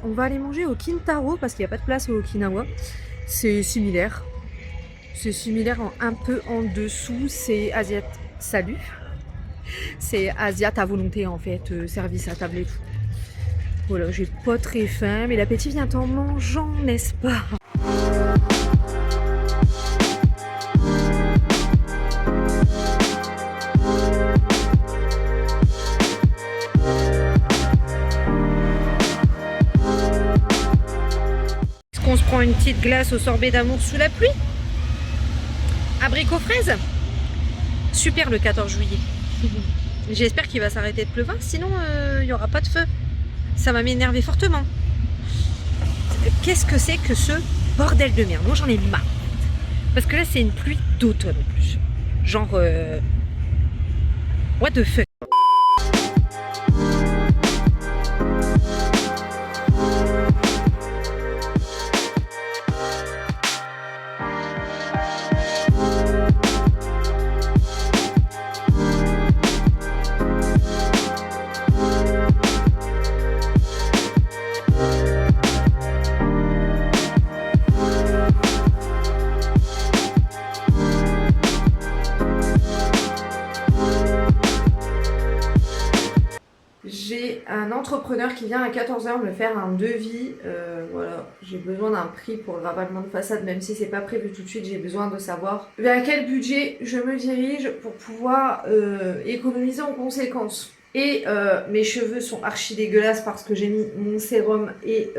au Kintaro parce qu'il n'y a pas de place au Okinawa. C'est similaire. C'est similaire un peu en dessous. C'est Asiat. Salut. C'est Asiat à volonté en fait, service à table et tout. Voilà, j'ai pas très faim, mais l'appétit vient en mangeant, n'est-ce pas? Est-ce qu'on se prend une petite glace au sorbet d'amour sous la pluie? Abricot fraise? Super le 14 juillet. J'espère qu'il va s'arrêter de pleuvoir, sinon il n'y aura pas de feu. Ça va m'énerver fortement. Qu'est-ce que c'est que ce bordel de merde? Moi j'en ai marre. Parce que là c'est une pluie d'automne en plus. Genre... what the fuck? J'ai un entrepreneur qui vient à 14h me faire un devis. Voilà, j'ai besoin d'un prix pour le ravalement de façade, même si c'est pas prévu tout de suite, j'ai besoin de savoir vers quel budget je me dirige pour pouvoir économiser en conséquence. Et mes cheveux sont archi dégueulasses parce que j'ai mis mon sérum et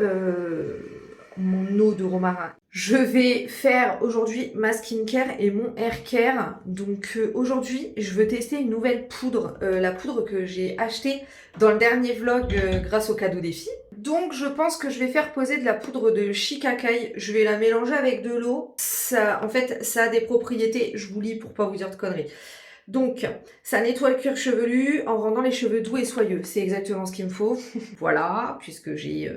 mon eau de romarin. Je vais faire aujourd'hui ma skincare et mon hair care. Donc aujourd'hui, je veux tester une nouvelle poudre. La poudre que j'ai achetée dans le dernier vlog grâce au cadeau des filles. Donc je pense que je vais faire poser de la poudre de Shikakai. Je vais la mélanger avec de l'eau. Ça, en fait, ça a des propriétés, je vous lis pour pas vous dire de conneries. Donc, ça nettoie le cuir chevelu en rendant les cheveux doux et soyeux. C'est exactement ce qu'il me faut. Voilà, puisque j'ai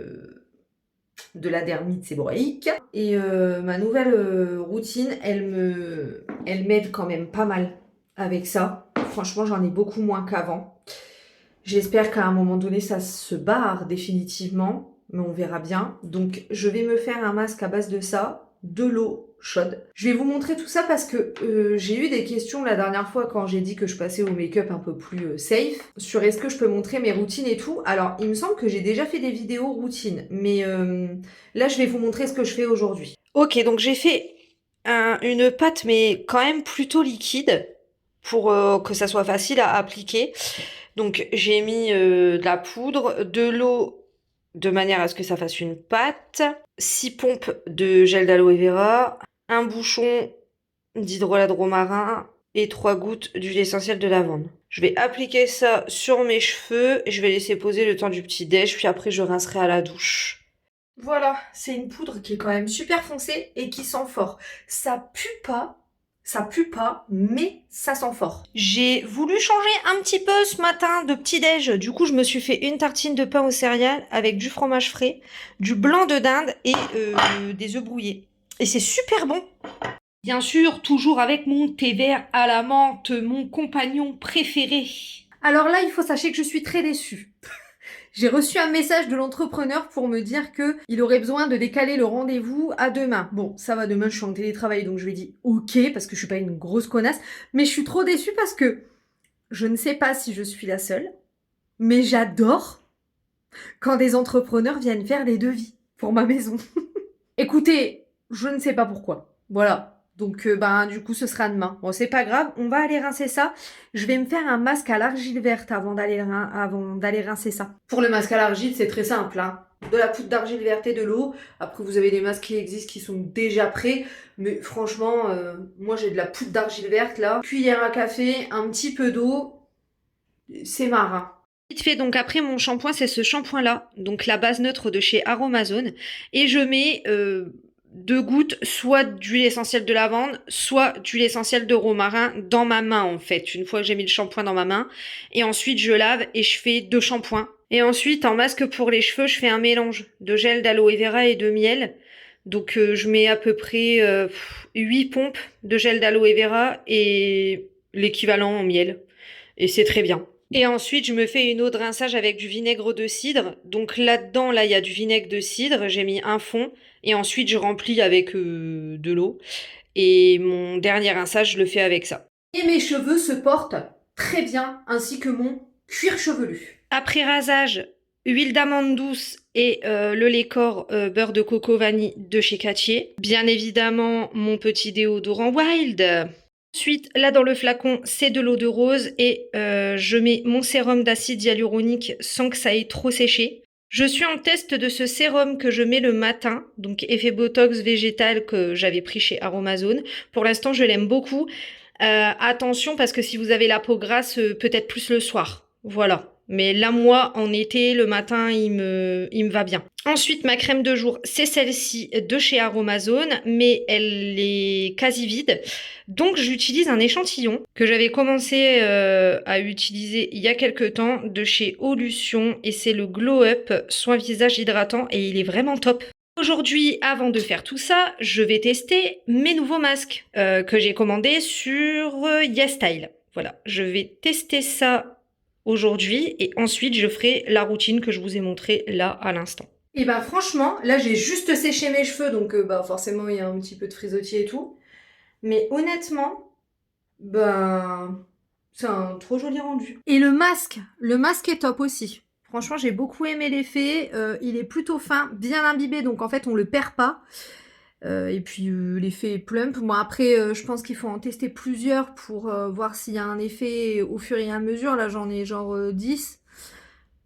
de la dermite séborréique. Et ma nouvelle routine, elle m'aide quand même pas mal avec ça. Franchement, j'en ai beaucoup moins qu'avant. J'espère qu'à un moment donné, ça se barre définitivement, mais on verra bien. Donc, je vais me faire un masque à base de ça, de l'eau chaude. Je vais vous montrer tout ça parce que j'ai eu des questions la dernière fois quand j'ai dit que je passais au make-up un peu plus safe sur est-ce que je peux montrer mes routines et tout. Alors, il me semble que j'ai déjà fait des vidéos routines, mais là, je vais vous montrer ce que je fais aujourd'hui. Ok, donc j'ai fait une pâte, mais quand même plutôt liquide, pour que ça soit facile à appliquer. Donc j'ai mis de la poudre, de l'eau, de manière à ce que ça fasse une pâte, 6 pompes de gel d'aloe vera, un bouchon d'hydrolat de romarin et 3 gouttes d'huile essentielle de lavande. Je vais appliquer ça sur mes cheveux et je vais laisser poser le temps du petit déj, puis après je rincerai à la douche. Voilà, c'est une poudre qui est quand même super foncée et qui sent fort. Ça pue pas, mais ça sent fort. J'ai voulu changer un petit peu ce matin de petit-déj. Du coup, je me suis fait une tartine de pain aux céréales avec du fromage frais, du blanc de dinde et des œufs brouillés. Et c'est super bon. Bien sûr, toujours avec mon thé vert à la menthe, mon compagnon préféré. Alors là, il faut sachez que je suis très déçue. J'ai reçu un message de l'entrepreneur pour me dire qu'il aurait besoin de décaler le rendez-vous à demain. Bon, ça va, demain je suis en télétravail, donc je lui ai dit ok, parce que je suis pas une grosse connasse, mais je suis trop déçue parce que je ne sais pas si je suis la seule, mais j'adore quand des entrepreneurs viennent faire les devis pour ma maison. Écoutez, je ne sais pas pourquoi. Voilà. Donc, du coup, ce sera demain. Bon, c'est pas grave, on va aller rincer ça. Je vais me faire un masque à l'argile verte avant d'aller rincer ça. Pour le masque à l'argile, c'est très simple, hein. De la poudre d'argile verte et de l'eau. Après, vous avez des masques qui existent qui sont déjà prêts. Mais franchement, moi, j'ai de la poudre d'argile verte, là. Cuillère à café, un petit peu d'eau. C'est marin. Vite fait, donc après mon shampoing, c'est ce shampoing-là, donc la base neutre de chez Aromazone. Et je mets 2 gouttes, soit d'huile essentielle de lavande, soit d'huile essentielle de romarin dans ma main en fait, une fois que j'ai mis le shampoing dans ma main. Et ensuite je lave et je fais 2 shampoings. Et ensuite en masque pour les cheveux, je fais un mélange de gel d'aloe vera et de miel. Donc je mets à peu près 8 pompes de gel d'aloe vera et l'équivalent en miel. Et c'est très bien. Et ensuite, je me fais une eau de rinçage avec du vinaigre de cidre. Donc là-dedans, là, il y a du vinaigre de cidre. J'ai mis un fond. Et ensuite, je remplis avec de l'eau. Et mon dernier rinçage, je le fais avec ça. Et mes cheveux se portent très bien, ainsi que mon cuir chevelu. Après rasage, huile d'amande douce et le lait corps beurre de coco vanille de chez Cattier. Bien évidemment, mon petit déodorant Wild. Ensuite, là dans le flacon, c'est de l'eau de rose et je mets mon sérum d'acide hyaluronique sans que ça ait trop séché. Je suis en test de ce sérum que je mets le matin, donc effet Botox végétal que j'avais pris chez Aromazone. Pour l'instant, je l'aime beaucoup. Attention parce que si vous avez la peau grasse, peut-être plus le soir. Voilà. Mais là, moi, en été, le matin, il me va bien. Ensuite, ma crème de jour, c'est celle-ci de chez Aromazone, mais elle est quasi vide. Donc, j'utilise un échantillon que j'avais commencé à utiliser il y a quelques temps de chez Olution. Et c'est le Glow Up Soin Visage Hydratant et il est vraiment top. Aujourd'hui, avant de faire tout ça, je vais tester mes nouveaux masques que j'ai commandés sur YesStyle. Voilà, je vais tester ça aujourd'hui et ensuite je ferai la routine que je vous ai montrée là à l'instant. Et franchement, là j'ai juste séché mes cheveux donc forcément il y a un petit peu de frisottis et tout. Mais honnêtement, c'est un trop joli rendu. Et le masque est top aussi. Franchement, j'ai beaucoup aimé l'effet. Il est plutôt fin, bien imbibé, donc en fait on le perd pas. Et puis l'effet est plump. Bon après je pense qu'il faut en tester plusieurs pour voir s'il y a un effet au fur et à mesure. Là j'en ai genre 10.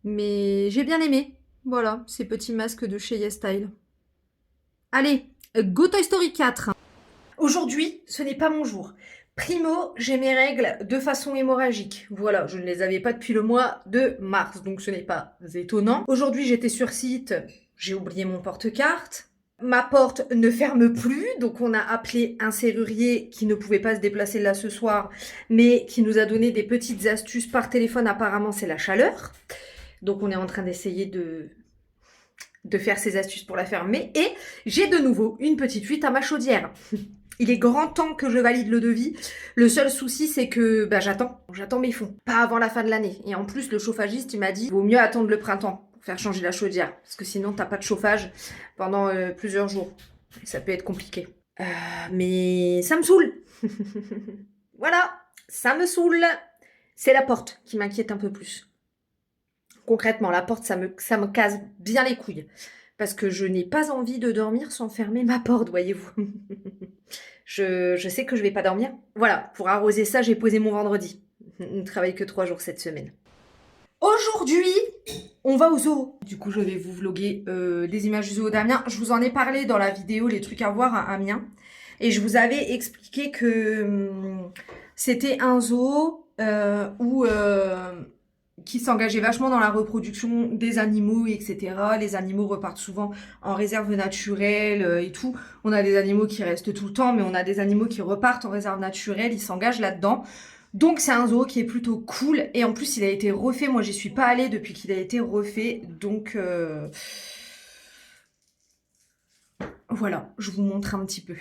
Mais j'ai bien aimé. Voilà, ces petits masques de chez YesStyle. Allez, go Toy Story 4. Aujourd'hui, ce n'est pas mon jour. Primo, j'ai mes règles de façon hémorragique. Voilà, je ne les avais pas depuis le mois de mars, donc ce n'est pas étonnant. Aujourd'hui, j'étais sur site, j'ai oublié mon porte-carte. Ma porte ne ferme plus, donc on a appelé un serrurier qui ne pouvait pas se déplacer là ce soir, mais qui nous a donné des petites astuces par téléphone. Apparemment, c'est la chaleur. Donc on est en train d'essayer de faire ces astuces pour la fermer. Et j'ai de nouveau une petite fuite à ma chaudière. Il est grand temps que je valide le devis. Le seul souci, c'est que j'attends mes fonds. Pas avant la fin de l'année. Et en plus, le chauffagiste, il m'a dit, vaut mieux attendre le printemps pour faire changer la chaudière. Parce que sinon, t'as pas de chauffage pendant plusieurs jours. Et ça peut être compliqué. Mais ça me saoule. Voilà, ça me saoule. C'est la porte qui m'inquiète un peu plus. Concrètement, la porte, ça me casse bien les couilles. Parce que je n'ai pas envie de dormir sans fermer ma porte, voyez-vous. Je sais que je vais pas dormir. Voilà, pour arroser ça, j'ai posé mon vendredi. Je ne travaille que 3 jours cette semaine. Aujourd'hui, on va au zoo. Du coup, je vais vous vlogger des images du zoo d'Amiens. Je vous en ai parlé dans la vidéo Les trucs à voir à Amiens. Et je vous avais expliqué que c'était un zoo qui s'engageait vachement dans la reproduction des animaux, etc. Les animaux repartent souvent en réserve naturelle et tout. On a des animaux qui restent tout le temps, mais on a des animaux qui repartent en réserve naturelle, ils s'engagent là-dedans. Donc c'est un zoo qui est plutôt cool, et en plus il a été refait. Moi j'y suis pas allée depuis qu'il a été refait, donc voilà, je vous montre un petit peu.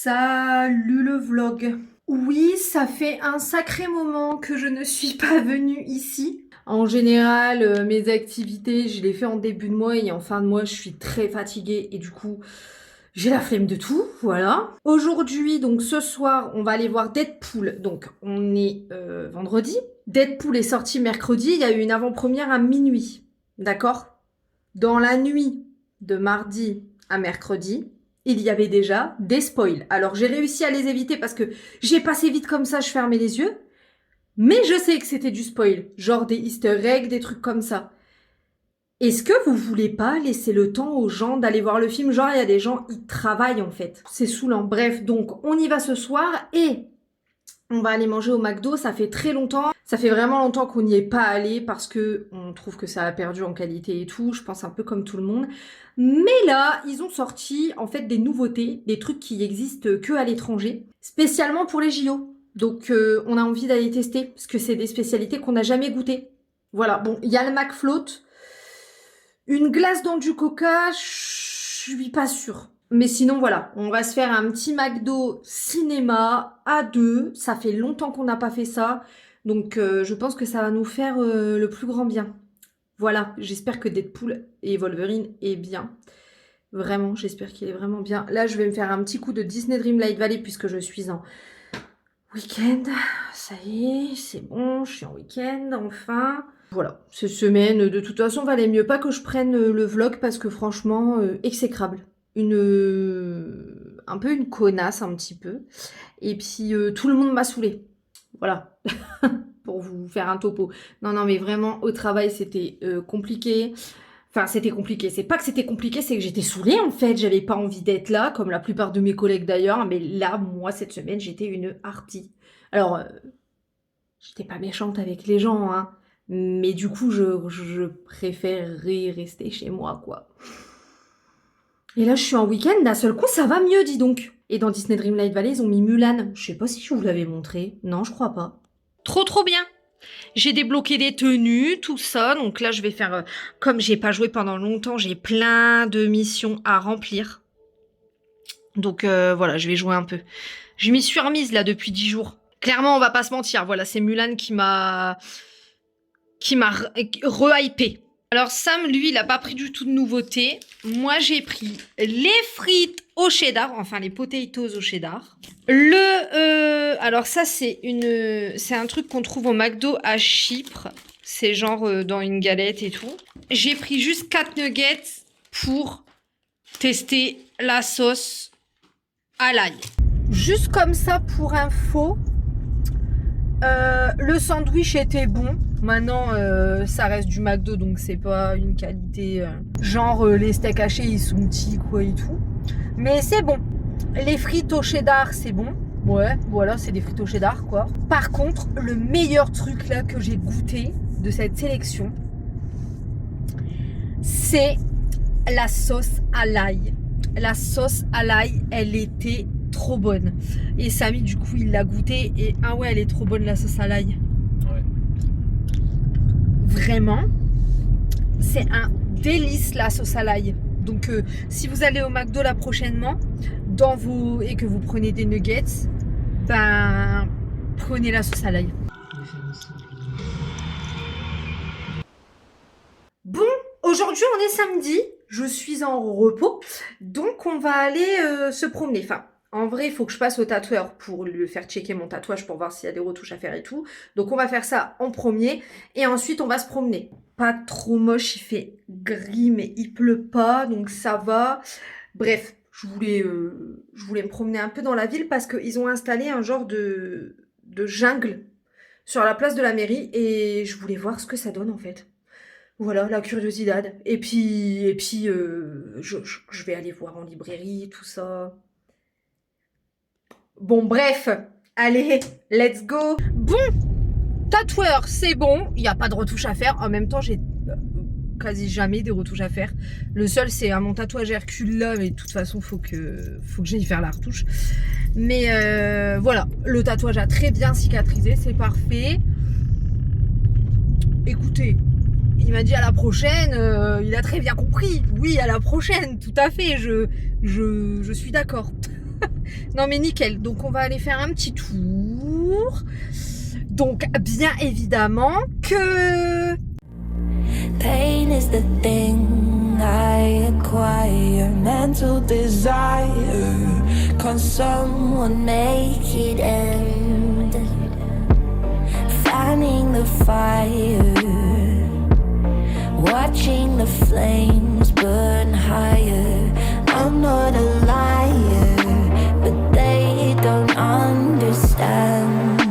Salut le vlog. Oui, ça fait un sacré moment que je ne suis pas venue ici. En général, mes activités, je les fais en début de mois et en fin de mois, je suis très fatiguée et du coup, j'ai la flemme de tout, voilà. Aujourd'hui, donc ce soir, on va aller voir Deadpool. Donc, on est vendredi. Deadpool est sorti mercredi, il y a eu une avant-première à minuit, d'accord? Dans la nuit de mardi à mercredi, il y avait déjà des spoils. Alors j'ai réussi à les éviter parce que j'ai passé vite comme ça, je fermais les yeux. Mais je sais que c'était du spoil, genre des easter eggs, des trucs comme ça. Est-ce que vous voulez pas laisser le temps aux gens d'aller voir le film? Genre il y a des gens, ils travaillent en fait. C'est saoulant. Bref, donc on y va ce soir et on va aller manger au McDo, ça fait très longtemps. Ça fait vraiment longtemps qu'on n'y est pas allé parce que on trouve que ça a perdu en qualité et tout. Je pense un peu comme tout le monde. Mais là, ils ont sorti en fait des nouveautés, des trucs qui existent que à l'étranger, spécialement pour les JO. Donc on a envie d'aller tester parce que c'est des spécialités qu'on n'a jamais goûtées. Voilà, bon, il y a le McFloat. Une glace dans du coca, je suis pas sûre. Mais sinon, voilà, on va se faire un petit McDo cinéma à deux. Ça fait longtemps qu'on n'a pas fait ça. Donc, je pense que ça va nous faire le plus grand bien. Voilà, j'espère que Deadpool et Wolverine est bien. Vraiment, j'espère qu'il est vraiment bien. Là, je vais me faire un petit coup de Disney Dreamlight Valley puisque je suis en week-end. Ça y est, c'est bon, je suis en week-end, enfin. Voilà, cette semaine, de toute façon, valait mieux pas que je prenne le vlog parce que franchement, exécrable. Un peu une connasse un petit peu. Et puis tout le monde m'a saoulée. Voilà, pour vous faire un topo. Non, mais vraiment, au travail, c'était compliqué. Enfin, c'était compliqué. C'est pas que c'était compliqué, c'est que j'étais saoulée en fait. J'avais pas envie d'être là, comme la plupart de mes collègues d'ailleurs. Mais là, moi, cette semaine, j'étais une harpie. Alors, j'étais pas méchante avec les gens, hein. Mais du coup, je préférerais rester chez moi, quoi. Et là, je suis en week-end, d'un seul coup, ça va mieux, dis donc. Et dans Disney Dreamlight Valley, ils ont mis Mulan. Je sais pas si je vous l'avais montré. Non, je crois pas. Trop bien. J'ai débloqué des tenues, tout ça. Donc là, je vais faire... comme j'ai pas joué pendant longtemps, j'ai plein de missions à remplir. Donc voilà, je vais jouer un peu. Je m'y suis remise là depuis 10 jours. Clairement, on va pas se mentir. Voilà, c'est Mulan qui m'a re-hypé. Alors Sam, lui, il a pas pris du tout de nouveauté. Moi, j'ai pris les frites au cheddar, enfin les potatoes au cheddar. Alors ça, c'est un truc qu'on trouve au McDo à Chypre. C'est genre dans une galette et tout. J'ai pris juste 4 nuggets pour tester la sauce à l'ail. Juste comme ça pour info. Le sandwich était bon. Maintenant, ça reste du McDo, donc c'est pas une qualité... genre, les steaks hachés, ils sont petits, quoi, et tout. Mais c'est bon. Les frites au cheddar, c'est bon. Ouais, voilà, c'est des frites au cheddar, quoi. Par contre, le meilleur truc, là, que j'ai goûté de cette sélection, c'est la sauce à l'ail. La sauce à l'ail, elle était trop bonne. Et Samy, du coup, il l'a goûté et ah ouais, elle est trop bonne la sauce à l'ail. Ouais. Vraiment, c'est un délice la sauce à l'ail. Donc, si vous allez au McDo là prochainement, et que vous prenez des nuggets, ben prenez la sauce à l'ail. Bon, aujourd'hui on est samedi, je suis en repos, donc on va aller se promener. Enfin, en vrai, il faut que je passe au tatoueur pour lui faire checker mon tatouage pour voir s'il y a des retouches à faire et tout. Donc on va faire ça en premier et ensuite on va se promener. Pas trop moche, il fait gris mais il pleut pas, donc ça va. Bref, je voulais me promener un peu dans la ville parce qu'ils ont installé un genre de jungle sur la place de la mairie et je voulais voir ce que ça donne en fait. Voilà, la curiosidad. Et puis je vais aller voir en librairie, tout ça. Bon, bref, allez, let's go. Bon, tatoueur, c'est bon, il n'y a pas de retouche à faire. En même temps, j'ai quasi jamais des retouches à faire. Le seul, c'est mon tatouage Hercule là, mais de toute façon, faut que j'aille faire la retouche. Mais voilà, le tatouage a très bien cicatrisé, c'est parfait. Écoutez, il m'a dit à la prochaine, il a très bien compris. Oui, à la prochaine, tout à fait, je suis d'accord. Non mais nickel, donc on va aller faire un petit tour. Donc bien évidemment que... Pain is the thing I acquire, mental desire. Can someone make it end? Fanning the fire, watching the flames burn higher. I'm not a liar, but they don't understand.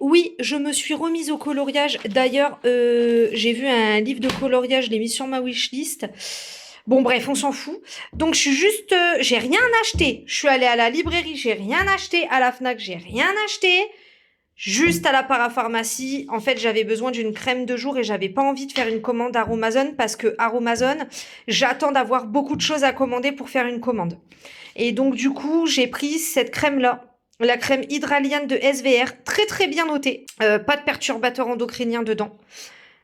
Oui, je me suis remise au coloriage. D'ailleurs, j'ai vu un livre de coloriage, je l'ai mis sur ma wishlist. Bon, bref, on s'en fout. Donc, je suis juste... j'ai rien acheté. Je suis allée à la librairie, j'ai rien acheté. À la Fnac, j'ai rien acheté. Juste à la parapharmacie. En fait, j'avais besoin d'une crème de jour et j'avais pas envie de faire une commande Aromazone parce que Aromazone, j'attends d'avoir beaucoup de choses à commander pour faire une commande. Et donc, du coup, j'ai pris cette crème-là. La crème hydralienne de SVR, très très bien notée. Pas de perturbateur endocrinien dedans.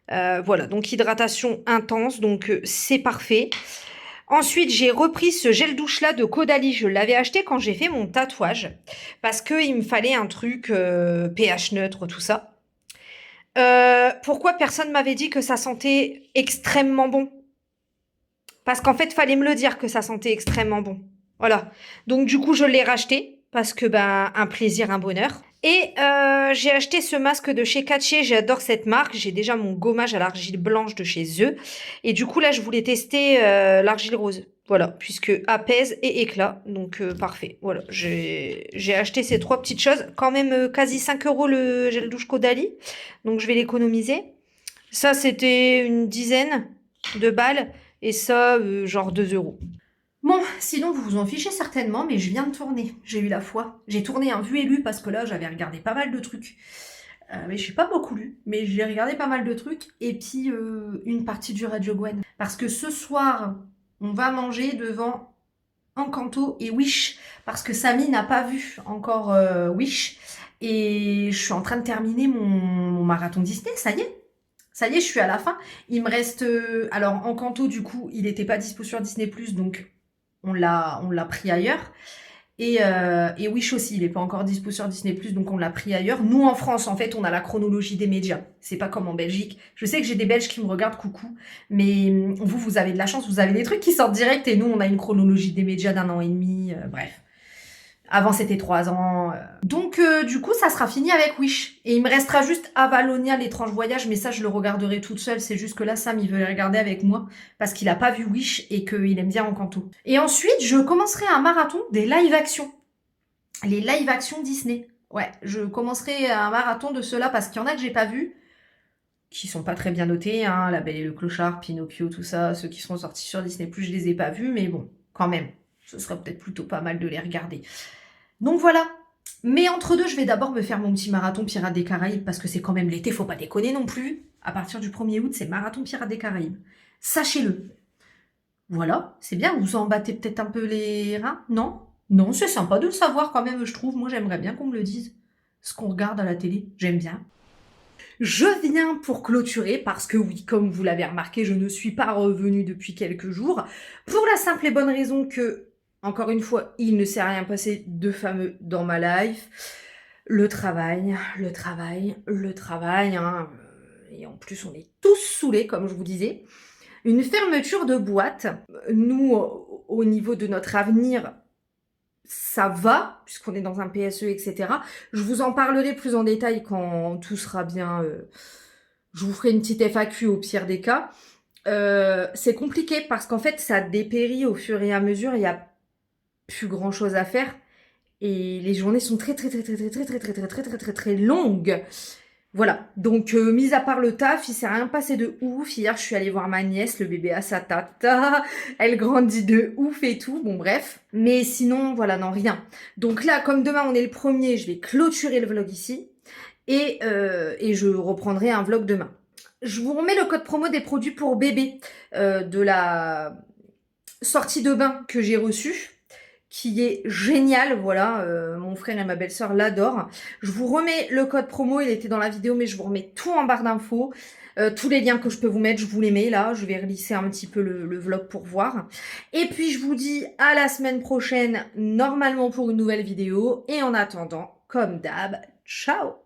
Voilà, donc hydratation intense, donc c'est parfait. Ensuite, j'ai repris ce gel douche-là de Caudalie. Je l'avais acheté quand j'ai fait mon tatouage. Parce qu'il me fallait un truc pH neutre, tout ça. Pourquoi personne m'avait dit que ça sentait extrêmement bon? Parce qu'en fait, fallait me le dire que ça sentait extrêmement bon. Voilà. Donc du coup, je l'ai racheté. Parce que, un plaisir, un bonheur. Et j'ai acheté ce masque de chez Catché. J'adore cette marque. J'ai déjà mon gommage à l'argile blanche de chez eux. Et du coup, là, je voulais tester l'argile rose. Voilà, puisque apaise et éclat. Donc, parfait. Voilà, j'ai acheté ces 3 petites choses. Quand même, quasi 5 € le gel douche Caudalie. Donc, je vais l'économiser. Ça, c'était une dizaine de balles. Et ça, genre 2 €. Bon, sinon vous vous en fichez certainement, mais je viens de tourner. J'ai eu la foi. J'ai tourné un vu et lu parce que là, j'avais regardé pas mal de trucs. Mais je suis pas beaucoup lu, mais j'ai regardé pas mal de trucs. Et puis, une partie du Radio Gwen. Parce que ce soir, on va manger devant Encanto et Wish. Parce que Samy n'a pas vu encore Wish. Et je suis en train de terminer mon marathon Disney, ça y est. Ça y est, je suis à la fin. Il me reste... alors, Encanto, du coup, il n'était pas dispo sur Disney+, donc... On l'a pris ailleurs. Et Wish aussi, il n'est pas encore dispo sur Disney+, donc on l'a pris ailleurs. Nous, en France, en fait, on a la chronologie des médias. C'est pas comme en Belgique. Je sais que j'ai des Belges qui me regardent, coucou. Mais vous avez de la chance, vous avez des trucs qui sortent direct. Et nous, on a une chronologie des médias d'1 an et demi. Bref. Avant, c'était 3 ans. Donc, du coup, ça sera fini avec Wish. Et il me restera juste Avalonia, l'étrange voyage. Mais ça, je le regarderai toute seule. C'est juste que là, Sam, il veut le regarder avec moi. Parce qu'il a pas vu Wish et qu'il aime bien Encanto. Et ensuite, je commencerai un marathon des live-action. Les live-action Disney. Ouais, je commencerai un marathon de ceux-là parce qu'il y en a que j'ai pas vu. Qui sont pas très bien notés. Hein, La Belle et le Clochard, Pinocchio, tout ça. Ceux qui seront sortis sur Disney+, je les ai pas vus. Mais bon, quand même. Ce serait peut-être plutôt pas mal de les regarder. Donc voilà. Mais entre deux, je vais d'abord me faire mon petit marathon Pirates des Caraïbes parce que c'est quand même l'été, faut pas déconner non plus. À partir du 1er août, c'est marathon Pirates des Caraïbes. Sachez-le. Voilà, c'est bien, vous en battez peut-être un peu les reins, non? Non, c'est sympa de le savoir quand même, je trouve. Moi, j'aimerais bien qu'on me le dise. Ce qu'on regarde à la télé, j'aime bien. Je viens pour clôturer parce que oui, comme vous l'avez remarqué, je ne suis pas revenue depuis quelques jours. Pour la simple et bonne raison que... Encore une fois, il ne s'est rien passé de fameux dans ma life. Le travail, hein. Et en plus, on est tous saoulés, comme je vous disais. Une fermeture de boîte. Nous, au niveau de notre avenir, ça va, puisqu'on est dans un PSE, etc. Je vous en parlerai plus en détail quand tout sera bien. Je vous ferai une petite FAQ au pire des cas. C'est compliqué parce qu'en fait, ça dépérit au fur et à mesure. Il n'y a plus grand chose à faire. Et les journées sont très très longues. Voilà, donc mis à part le taf, il s'est rien passé de ouf. Hier, je suis allée voir ma nièce, le bébé a sa tata, elle grandit de ouf et tout, bon bref. Mais sinon, voilà, non, rien. Donc là, comme demain on est le 1er, je vais clôturer le vlog ici et je reprendrai un vlog demain. Je vous remets le code promo des produits pour bébé de la sortie de bain que j'ai reçue, qui est génial, voilà, mon frère et ma belle-sœur l'adorent. Je vous remets le code promo, il était dans la vidéo, mais je vous remets tout en barre d'infos. Tous les liens que je peux vous mettre, je vous les mets là. Je vais relisser un petit peu le vlog pour voir. Et puis je vous dis à la semaine prochaine, normalement pour une nouvelle vidéo. Et en attendant, comme d'hab, ciao!